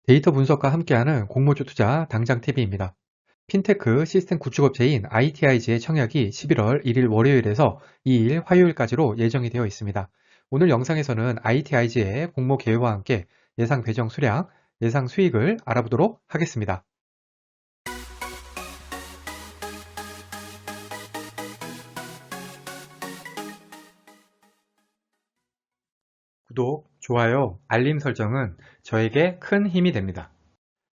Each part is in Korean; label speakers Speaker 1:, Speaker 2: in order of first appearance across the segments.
Speaker 1: 데이터 분석과 함께하는 공모주 투자 당장 TV입니다. 핀테크 시스템 구축업체인 ITIG의 청약이 11월 1일 월요일에서 2일 화요일까지로 예정이 되어 있습니다. 오늘 영상에서는 ITIG의 공모 개요와 함께 예상 배정 수량, 예상 수익을 알아보도록 하겠습니다. 구독, 좋아요, 알림 설정은 저에게 큰 힘이 됩니다.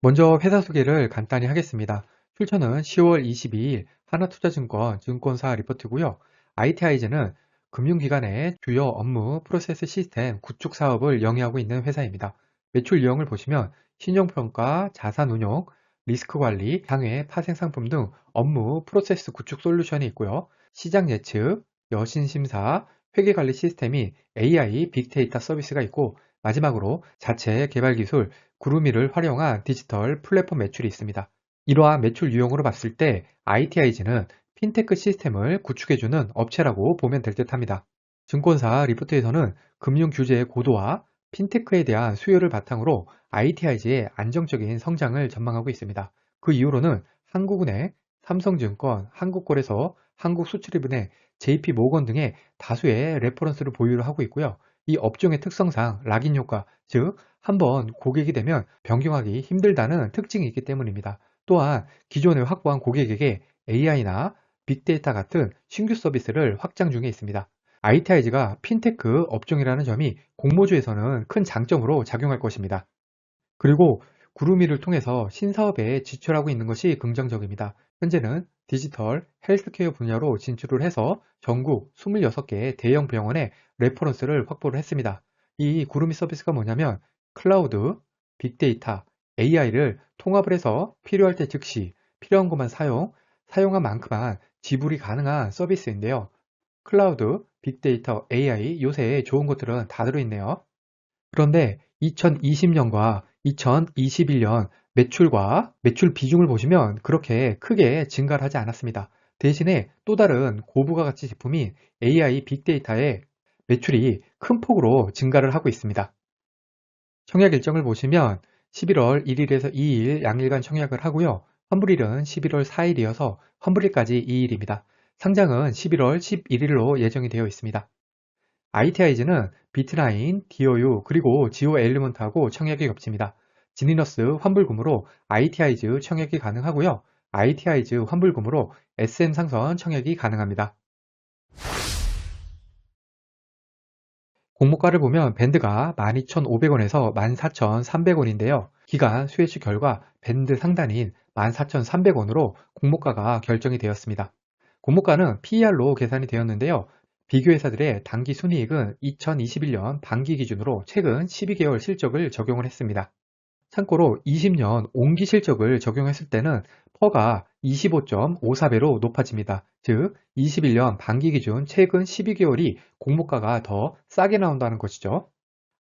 Speaker 1: 먼저 회사 소개를 간단히 하겠습니다. 출처는 10월 22일 하나투자증권 증권사 리포트고요. ITIG는 금융기관의 주요 업무 프로세스 시스템 구축 사업을 영위하고 있는 회사입니다. 매출 유형을 보시면 신용평가, 자산운용, 리스크관리, 향해, 파생상품 등 업무 프로세스 구축 솔루션이 있고요. 시장 예측, 여신심사, 회계관리 시스템이 AI, 빅데이터 서비스가 있고 마지막으로 자체 개발 기술, 구루미를 활용한 디지털 플랫폼 매출이 있습니다. 이러한 매출 유형으로 봤을 때 ITIG는 핀테크 시스템을 구축해주는 업체라고 보면 될 듯합니다. 증권사 리포트에서는 금융 규제의 고도화, 핀테크에 대한 수요를 바탕으로 ITIG의 안정적인 성장을 전망하고 있습니다. 그 이유로는 한국은행, 삼성증권, 한국거래소, 한국수출입은행, JP모건 등의 다수의 레퍼런스를 보유를 하고 있고요. 이 업종의 특성상 락인 효과, 즉 한번 고객이 되면 변경하기 힘들다는 특징이 있기 때문입니다. 또한 기존에 확보한 고객에게 AI나 빅데이터 같은 신규 서비스를 확장 중에 있습니다. ITIG가 핀테크 업종이라는 점이 공모주에서는 큰 장점으로 작용할 것입니다. 그리고 구루미를 통해서 신사업에 지출하고 있는 것이 긍정적입니다. 현재는 디지털 헬스케어 분야로 진출을 해서 전국 26개 대형 병원에 레퍼런스를 확보를 했습니다. 이 구루미 서비스가 뭐냐면 클라우드, 빅데이터, AI를 통합을 해서 필요할 때 즉시 필요한 것만 사용한 만큼만 지불이 가능한 서비스인데요. 클라우드, 빅데이터, AI 요새 좋은 것들은 다 들어있네요. 그런데 2020년과 2021년 매출과 매출 비중을 보시면 그렇게 크게 증가를 하지 않았습니다. 대신에 또 다른 고부가 가치 제품인 AI 빅데이터의 매출이 큰 폭으로 증가를 하고 있습니다. 청약 일정을 보시면 11월 1일에서 2일 양일간 청약을 하고요. 환불일은 11월 4일이어서 환불일까지 2일입니다. 상장은 11월 11일로 예정이 되어 있습니다. ITIG는 비트라인, DOU, 그리고 지오 엘리먼트하고 청약이 겹칩니다. 지니너스 환불금으로 ITIG 청약이 가능하고요. ITIG 환불금으로 SM 상선 청약이 가능합니다. 공모가를 보면 밴드가 12,500원에서 14,300원인데요. 기간 수혜주 결과 밴드 상단인 14,300원으로 공모가가 결정이 되었습니다. 공모가는 PER로 계산이 되었는데요. 비교회사들의 당기 순이익은 2021년 반기 기준으로 최근 12개월 실적을 적용을 했습니다. 참고로 20년 온기 실적을 적용했을 때는 퍼가 25.54배로 높아집니다. 즉 21년 반기 기준 최근 12개월이 공모가가 더 싸게 나온다는 것이죠.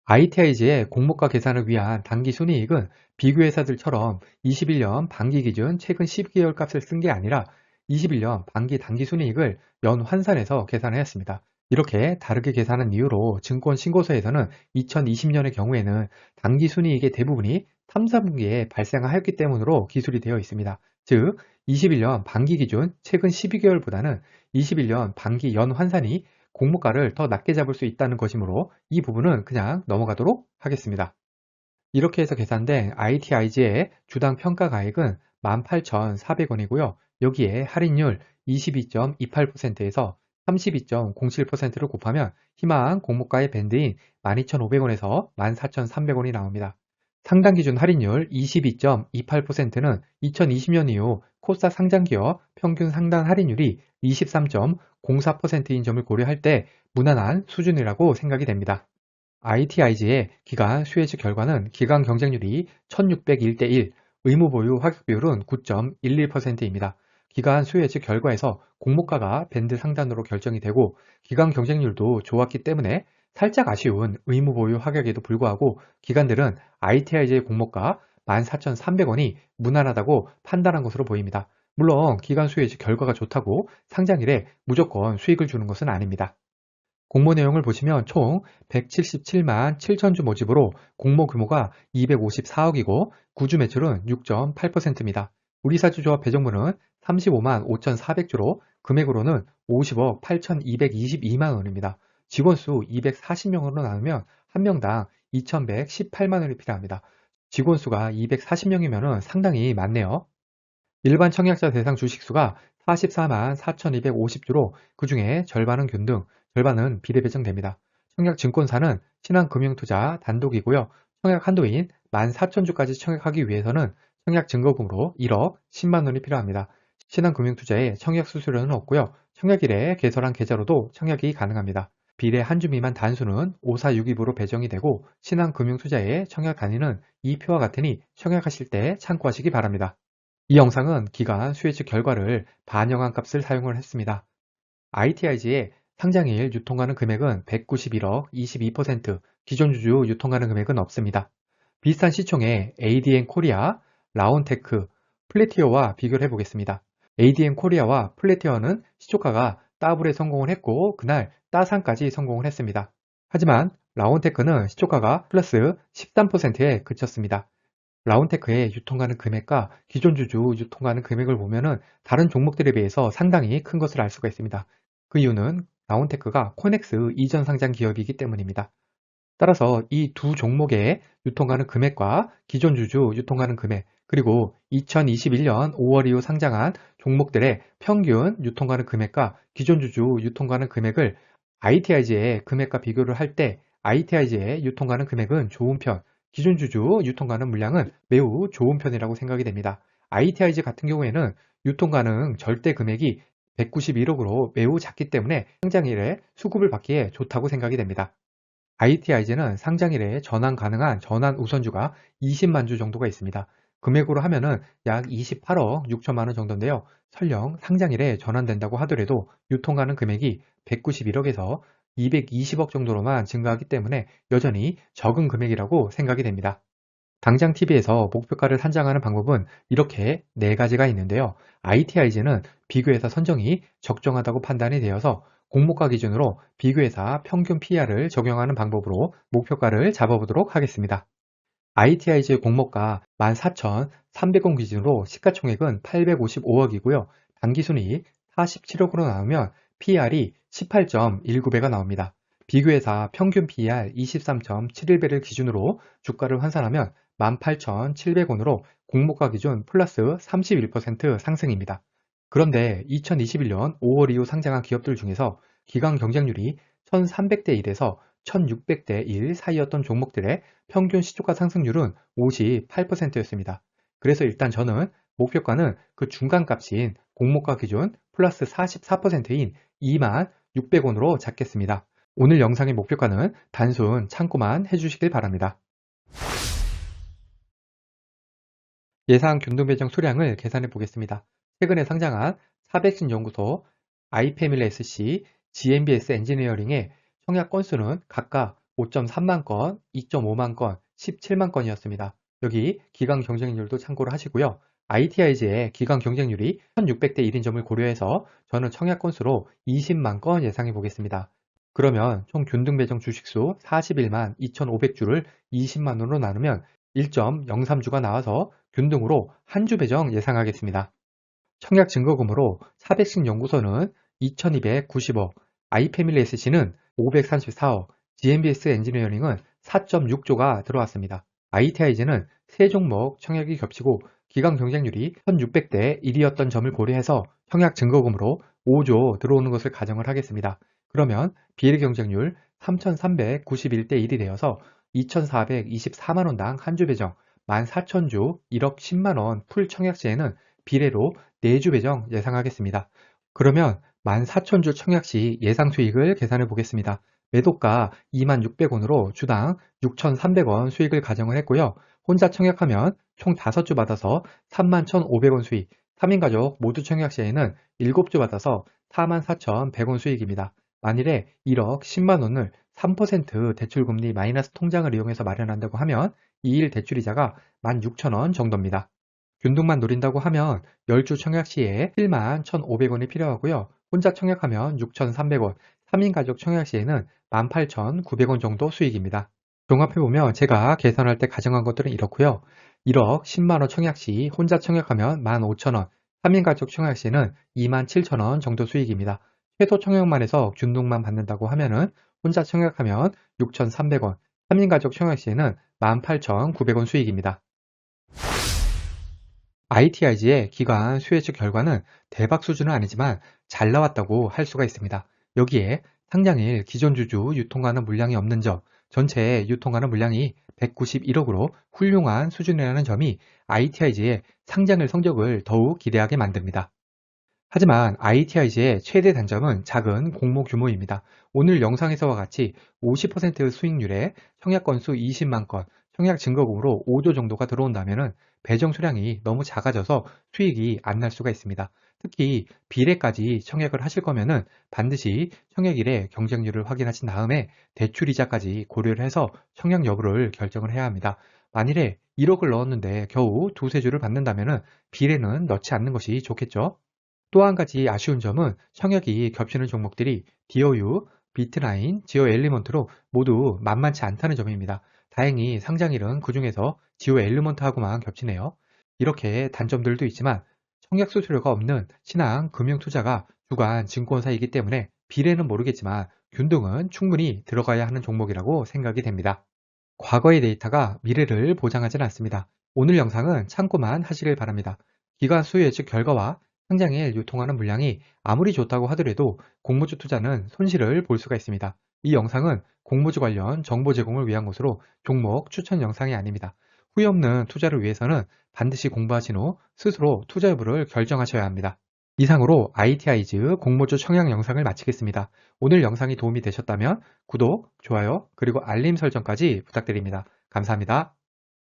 Speaker 1: ITIG의 공모가 계산을 위한 당기 순이익은 비교회사들처럼 21년 반기 기준 최근 12개월 값을 쓴 게 아니라 21년 반기 당기 순이익을 연 환산해서 계산하였습니다. 이렇게 다르게 계산한 이유로 증권신고서에서는 2020년의 경우에는 당기 순이익의 대부분이 3, 4분기에 발생하였기 때문으로 기술이 되어 있습니다. 즉 21년 반기 기준 최근 12개월보다는 21년 반기 연 환산이 공모가를 더 낮게 잡을 수 있다는 것이므로 이 부분은 그냥 넘어가도록 하겠습니다. 이렇게 해서 계산된 ITIG의 주당 평가가액은 18,400원이고요. 여기에 할인율 22.28%에서 32.07%를 곱하면 희망 공모가의 밴드인 12,500원에서 14,300원이 나옵니다. 상당 기준 할인율 22.28%는 2020년 이후 코스닥 상장기업 평균 상단 할인율이 23.04%인 점을 고려할 때 무난한 수준이라고 생각이 됩니다. ITIG의 기간 수혜주 결과는 기간 경쟁률이 1601대 1, 의무보유 확약 비율은 9.11%입니다. 기간 수혜주 결과에서 공모가가 밴드 상단으로 결정이 되고 기간 경쟁률도 좋았기 때문에 살짝 아쉬운 의무보유 확약에도 불구하고 기관들은 ITIG의 공모가 14,300원이 무난하다고 판단한 것으로 보입니다. 물론 기간 수혜주 결과가 좋다고 상장일에 무조건 수익을 주는 것은 아닙니다. 공모 내용을 보시면 총 177만 7천주 모집으로 공모 규모가 254억이고 구주 매출은 6.8%입니다. 우리사주조합 배정문은 35만 5,400주로 금액으로는 50억 8,222만 원입니다. 직원수 240명으로 나누면 한 명당 2,118만 원이 필요합니다. 직원수가 240명이면 상당히 많네요. 일반 청약자 대상 주식수가 44만 4,250주로 그 중에 절반은 균등, 절반은 비례 배정됩니다. 청약 증권사는 신한금융투자 단독이고요. 청약 한도인 14,000주까지 청약하기 위해서는 청약 증거금으로 1억 10만 원이 필요합니다. 신한금융투자에 청약 수수료는 없고요. 청약일에 개설한 계좌로도 청약이 가능합니다. 비례 한 주 미만 단수는 5462부로 배정이 되고 신한금융투자의 청약 단위는 이 표와 같으니 청약하실 때 참고하시기 바랍니다. 이 영상은 기간 수혜측 결과를 반영한 값을 사용을 했습니다. ITIG의 상장일 유통가능 금액은 191억 22%, 기존 주주 유통가능 금액은 없습니다. 비슷한 시총의 ADN 코리아, 라온테크, 플래티어와 비교를 해보겠습니다. ADN 코리아와 플래티어는 시초가가 따블에 성공을 했고 그날 따상까지 성공을 했습니다. 하지만 라온테크는 시초가가 플러스 13%에 그쳤습니다. 라운테크의 유통가능 금액과 기존 주주 유통가능 금액을 보면은 다른 종목들에 비해서 상당히 큰 것을 알 수가 있습니다. 그 이유는 라운테크가 코넥스 이전 상장 기업이기 때문입니다. 따라서 이 두 종목의 유통가능 금액과 기존 주주 유통가능 금액 그리고 2021년 5월 이후 상장한 종목들의 평균 유통가능 금액과 기존 주주 유통가능 금액을 ITIG의 금액과 비교를 할 때 ITIG의 유통가능 금액은 좋은 편, 기존 주주 유통가능 물량은 매우 좋은 편이라고 생각이 됩니다. ITIG 같은 경우에는 유통가능 절대 금액이 191억으로 매우 작기 때문에 상장일에 수급을 받기에 좋다고 생각이 됩니다. ITIG는 상장일에 전환 가능한 전환 우선주가 20만 주 정도가 있습니다. 금액으로 하면은 약 28억 6천만 원 정도인데요. 설령 상장일에 전환된다고 하더라도 유통가능 금액이 191억에서 220억 정도로만 증가하기 때문에 여전히 적은 금액이라고 생각이 됩니다. 당장 TV에서 목표가를 산정하는 방법은 이렇게 4가지가 있는데요. ITIG는 비교회사 선정이 적정하다고 판단이 되어서 공모가 기준으로 비교회사 평균 PER을 적용하는 방법으로 목표가를 잡아보도록 하겠습니다. ITIG 공모가 14,300원 기준으로 시가총액은 855억이고요. 단기순이익 47억으로 나오면 PER이 18.19배가 나옵니다. 비교회사 평균 PER 23.71배를 기준으로 주가를 환산하면 18,700원으로 공모가 기준 플러스 31% 상승입니다. 그런데 2021년 5월 이후 상장한 기업들 중에서 기간 경쟁률이 1300대 1에서 1600대 1 사이였던 종목들의 평균 시초가 상승률은 58%였습니다. 그래서 일단 저는 목표가는 그 중간값인 공모가 기준 플러스 44%인 26,600원으로 잡겠습니다. 오늘 영상의 목표가는 단순 참고만 해주시길 바랍니다. 예상 균등배정 수량을 계산해 보겠습니다. 최근에 상장한 400신 연구소, 아이패밀리 SC, GMBS 엔지니어링의 청약 건수는 각각 5.3만 건, 2.5만 건, 17만 건이었습니다. 여기 기간 경쟁률도 참고를 하시고요. ITIG의 기간 경쟁률이 1600대 1인 점을 고려해서 저는 청약 건수로 20만 건 예상해 보겠습니다. 그러면 총 균등배정 주식수 41만 2,500주를 20만 원으로 나누면 1.03주가 나와서 균등으로 한 주 배정 예상하겠습니다. 청약 증거금으로 400신 연구소는 2,290억, 아이패밀리 SC는 534억, GMBS 엔지니어링은 4.6조가 들어왔습니다. ITIG는 3종목 청약이 겹치고 기간 경쟁률이 1600대 1이었던 점을 고려해서 청약 증거금으로 5조 들어오는 것을 가정을 하겠습니다. 그러면 비례 경쟁률 3,391대 1이 되어서 2,424만원당 한 주 배정, 14,000주 1억 10만원 풀 청약 시에는 비례로 4주 배정 예상하겠습니다. 그러면 14,000주 청약 시 예상 수익을 계산해 보겠습니다. 매도가 26,600원으로 주당 6,300원 수익을 가정을 했고요. 혼자 청약하면 총 5주 받아서 31,500원 수익, 3인 가족 모두 청약 시에는 7주 받아서 44,100원 수익입니다. 만일에 1억 10만원을 3% 대출금리 마이너스 통장을 이용해서 마련한다고 하면 2일 대출이자가 16,000원 정도입니다. 균등만 노린다고 하면 10주 청약 시에 71,500원이 필요하고요. 혼자 청약하면 6,300원, 3인 가족 청약 시에는 18,900원 정도 수익입니다. 종합해보면 제가 계산할 때 가정한 것들은 이렇고요. 1억 10만원 청약 시 혼자 청약하면 15,000원, 3인 가족 청약 시에는 27,000원 정도 수익입니다. 최소 청약만 해서 균등만 받는다고 하면은 혼자 청약하면 6,300원, 3인 가족 청약 시에는 18,900원 수익입니다. ITIG의 기관 수혜주 결과는 대박 수준은 아니지만 잘 나왔다고 할 수가 있습니다. 여기에 상장일 기존 주주 유통가능 물량이 없는 점, 전체 유통가능 물량이 191억으로 훌륭한 수준이라는 점이 ITIG의 상장일 성적을 더욱 기대하게 만듭니다. 하지만 ITIG의 최대 단점은 작은 공모 규모입니다. 오늘 영상에서와 같이 50% 수익률에 청약 건수 20만 건, 청약 증거금으로 5조 정도가 들어온다면 배정 수량이 너무 작아져서 수익이 안 날 수가 있습니다. 특히 비례까지 청약을 하실 거면은 반드시 청약일에 경쟁률을 확인하신 다음에 대출이자까지 고려를 해서 청약 여부를 결정을 해야 합니다. 만일에 1억을 넣었는데 겨우 두세 주를 받는다면 비례는 넣지 않는 것이 좋겠죠. 또 한 가지 아쉬운 점은 청약이 겹치는 종목들이 디어유, 비트나인, 지오 엘리먼트로 모두 만만치 않다는 점입니다. 다행히 상장일은 그 중에서 지오 엘리먼트하고만 겹치네요. 이렇게 단점들도 있지만 청약 수수료가 없는 신한 금융투자가 주간 증권사이기 때문에 비례는 모르겠지만 균등은 충분히 들어가야 하는 종목이라고 생각이 됩니다. 과거의 데이터가 미래를 보장하지는 않습니다. 오늘 영상은 참고만 하시길 바랍니다. 기관 수요 예측 결과와 상장일 유통하는 물량이 아무리 좋다고 하더라도 공모주 투자는 손실을 볼 수가 있습니다. 이 영상은 공모주 관련 정보 제공을 위한 것으로 종목 추천 영상이 아닙니다. 후회 없는 투자를 위해서는 반드시 공부하신 후 스스로 투자 여부를 결정하셔야 합니다. 이상으로 ITI즈 공모주 청약 영상을 마치겠습니다. 오늘 영상이 도움이 되셨다면 구독, 좋아요, 그리고 알림 설정까지 부탁드립니다. 감사합니다.